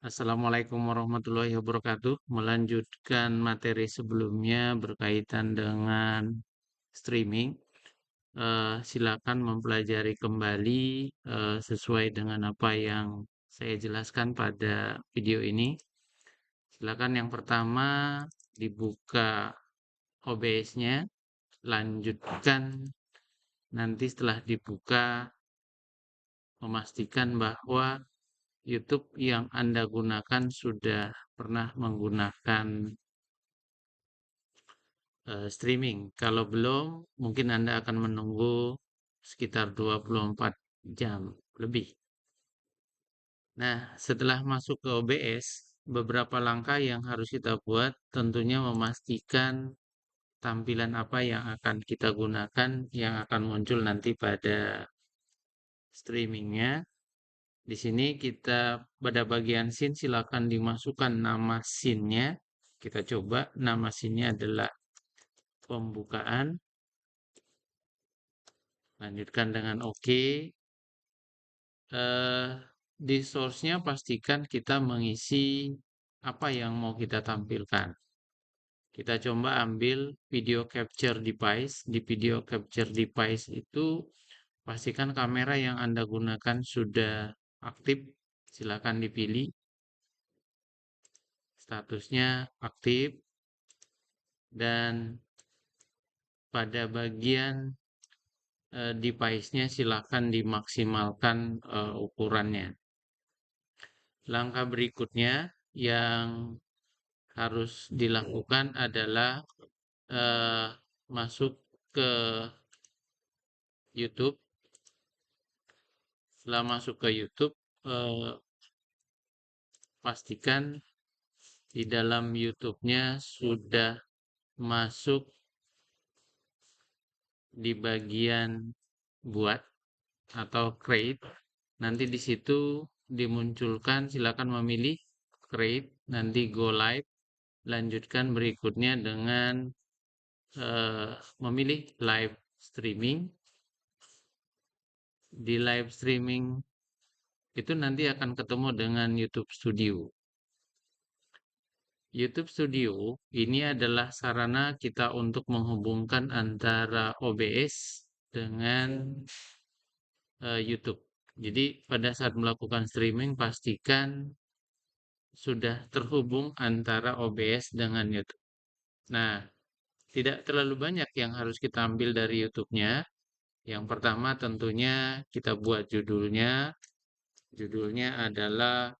Assalamualaikum warahmatullahi wabarakatuh. Melanjutkan materi sebelumnya berkaitan dengan streaming. Silakan mempelajari kembali sesuai dengan apa yang saya jelaskan pada video ini. Silakan yang pertama dibuka OBS-nya, lanjutkan. Nanti setelah dibuka, memastikan bahwa YouTube yang Anda gunakan sudah pernah menggunakan streaming. Kalau belum, mungkin Anda akan menunggu sekitar 24 jam lebih. Nah, setelah masuk ke OBS, beberapa langkah yang harus kita buat tentunya memastikan tampilan apa yang akan kita gunakan yang akan muncul nanti pada streamingnya. Di sini kita pada bagian scene silakan dimasukkan nama scene-nya. Kita coba nama scene-nya adalah pembukaan. Lanjutkan dengan OK. Di source-nya pastikan kita mengisi apa yang mau kita tampilkan. Kita coba ambil video capture device. Di video capture device itu pastikan kamera yang Anda gunakan sudah aktif. Silakan dipilih. Statusnya aktif. Dan pada bagian device-nya silakan dimaksimalkan ukurannya. Langkah berikutnya yang harus dilakukan adalah eh, masuk ke YouTube. Setelah masuk ke YouTube, pastikan di dalam YouTube-nya sudah masuk di bagian buat atau create. Nanti di situ dimunculkan, silakan memilih create, nanti go live. Lanjutkan berikutnya dengan memilih live streaming. Di live streaming itu nanti akan ketemu dengan YouTube Studio. YouTube Studio ini adalah sarana kita untuk menghubungkan antara OBS dengan YouTube. Jadi pada saat melakukan streaming pastikan sudah terhubung antara OBS dengan YouTube. Nah, tidak terlalu banyak yang harus kita ambil dari YouTube-nya. Yang pertama tentunya kita buat judulnya. Judulnya adalah,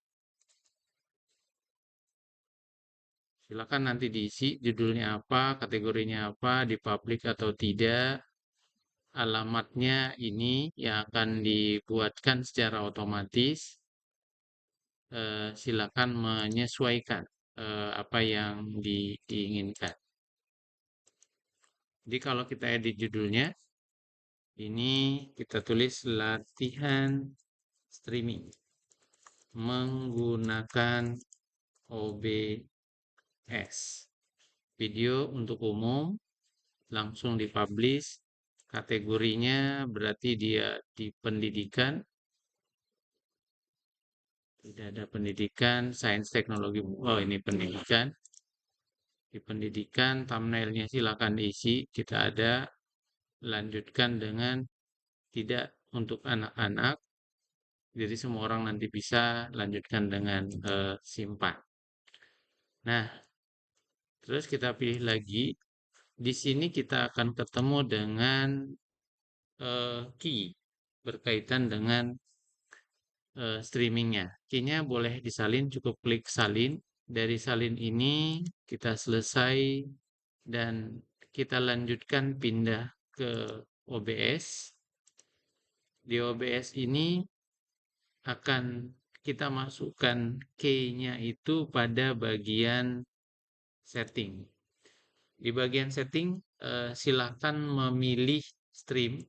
silakan nanti diisi judulnya apa, kategorinya apa, di publik atau tidak. Alamatnya ini yang akan dibuatkan secara otomatis. Silakan menyesuaikan apa yang diinginkan. Jadi kalau kita edit judulnya, ini kita tulis latihan streaming menggunakan OBS. Video untuk umum, langsung dipublish. Kategorinya berarti dia di pendidikan. Tidak ada pendidikan, sains teknologi. Oh, ini pendidikan. Di pendidikan, thumbnailnya silakan diisi. Kita ada. Lanjutkan dengan tidak untuk anak-anak. Jadi semua orang nanti bisa lanjutkan dengan simpan. Nah, terus kita pilih lagi. Di sini kita akan ketemu dengan key berkaitan dengan streamingnya. Key-nya boleh disalin, cukup klik salin. Dari salin ini kita selesai dan kita lanjutkan pindah ke OBS. Di OBS ini akan kita masukkan key-nya itu pada bagian setting. Di bagian setting, silakan memilih stream.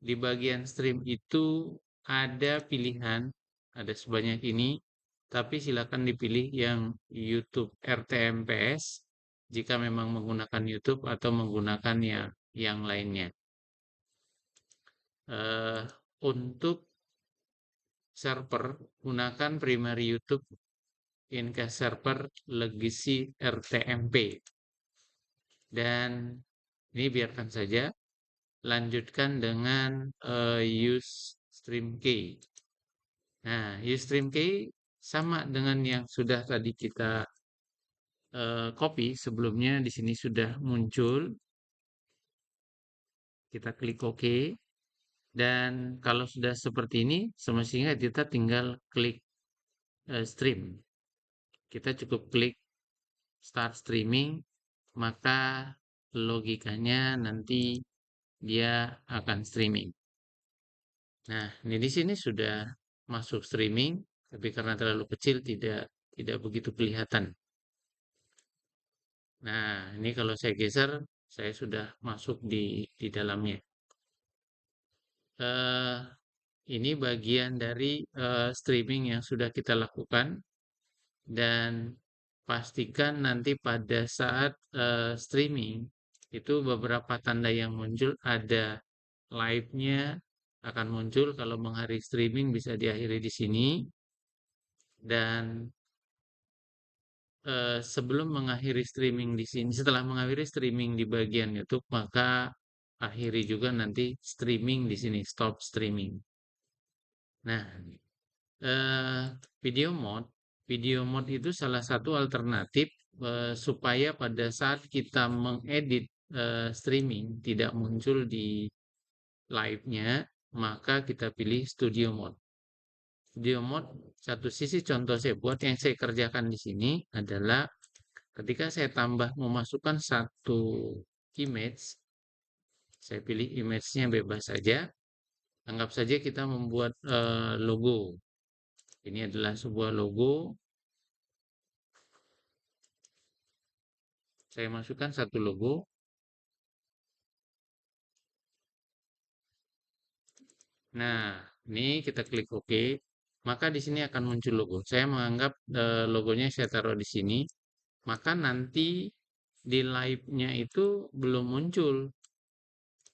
Di bagian stream itu ada pilihan, ada sebanyak ini, tapi silakan dipilih yang YouTube RTMPS jika memang menggunakan YouTube atau menggunakan yang lainnya. Untuk server, gunakan primary YouTube Incast Server Legacy RTMP. Dan ini biarkan saja. Lanjutkan dengan use stream key. Nah, use stream key sama dengan yang sudah tadi kita copy sebelumnya. Di sini sudah muncul. Kita klik OK. Dan kalau sudah seperti ini, semestinya kita tinggal klik stream. Kita cukup klik start streaming, maka logikanya nanti dia akan streaming. Nah, ini di sini sudah masuk streaming, tapi karena terlalu kecil tidak begitu kelihatan. Nah, ini kalau saya geser, saya sudah masuk di dalamnya. Eh, ini bagian dari streaming yang sudah kita lakukan, dan pastikan nanti pada saat streaming itu beberapa tanda yang muncul ada live-nya akan muncul. Kalau mengakhiri streaming bisa diakhiri di sini, dan sebelum mengakhiri streaming di sini, setelah mengakhiri streaming di bagian YouTube, maka akhiri juga nanti streaming di sini, stop streaming. Nah, eh, video mode itu salah satu alternatif supaya pada saat kita mengedit streaming tidak muncul di live-nya, maka kita pilih studio mode. Studio mode, satu sisi contoh saya buat yang saya kerjakan di sini adalah ketika saya tambah memasukkan satu image, saya pilih image-nya bebas saja. Anggap saja kita membuat logo. Ini adalah sebuah logo. Saya masukkan satu logo. Nah, ini kita klik OK. Maka di sini akan muncul logo. Saya menganggap logonya saya taruh di sini. Maka nanti di live-nya itu belum muncul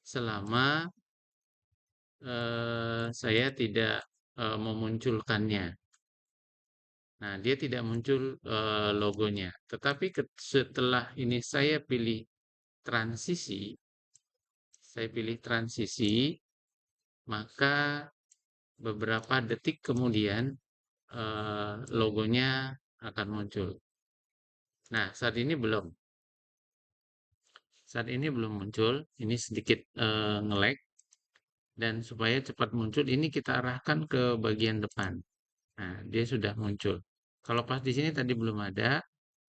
selama saya tidak memunculkannya. Nah, dia tidak muncul logonya. Tetapi setelah ini saya pilih transisi, maka beberapa detik kemudian logonya akan muncul. Nah, saat ini belum. Saat ini belum muncul. Ini sedikit nge-lag. Dan supaya cepat muncul, ini kita arahkan ke bagian depan. Nah, dia sudah muncul. Kalau pas di sini tadi belum ada,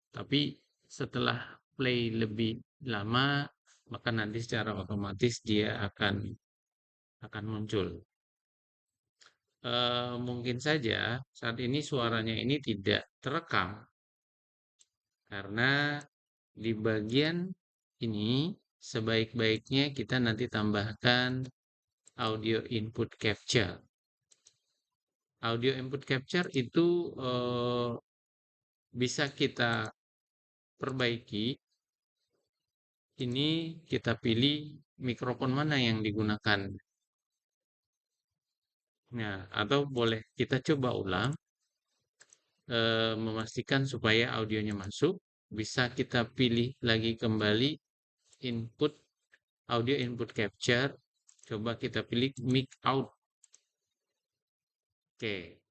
tapi setelah play lebih lama, maka nanti secara otomatis dia akan muncul. Mungkin saja saat ini suaranya ini tidak terekam karena di bagian ini sebaik-baiknya kita nanti tambahkan audio input capture. Audio input capture itu bisa kita perbaiki. Ini kita pilih mikrofon mana yang digunakan. Nah, atau boleh kita coba ulang, memastikan supaya audionya masuk. Bisa kita pilih lagi kembali input, audio input capture. Coba kita pilih mic out. Oke,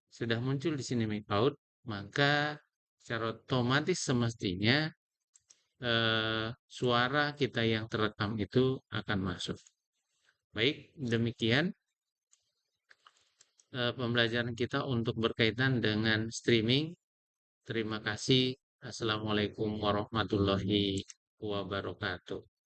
sudah muncul di sini mic out, maka secara otomatis semestinya suara kita yang terekam itu akan masuk. Baik, demikian pembelajaran kita untuk berkaitan dengan streaming. Terima kasih. Assalamualaikum warahmatullahi wabarakatuh.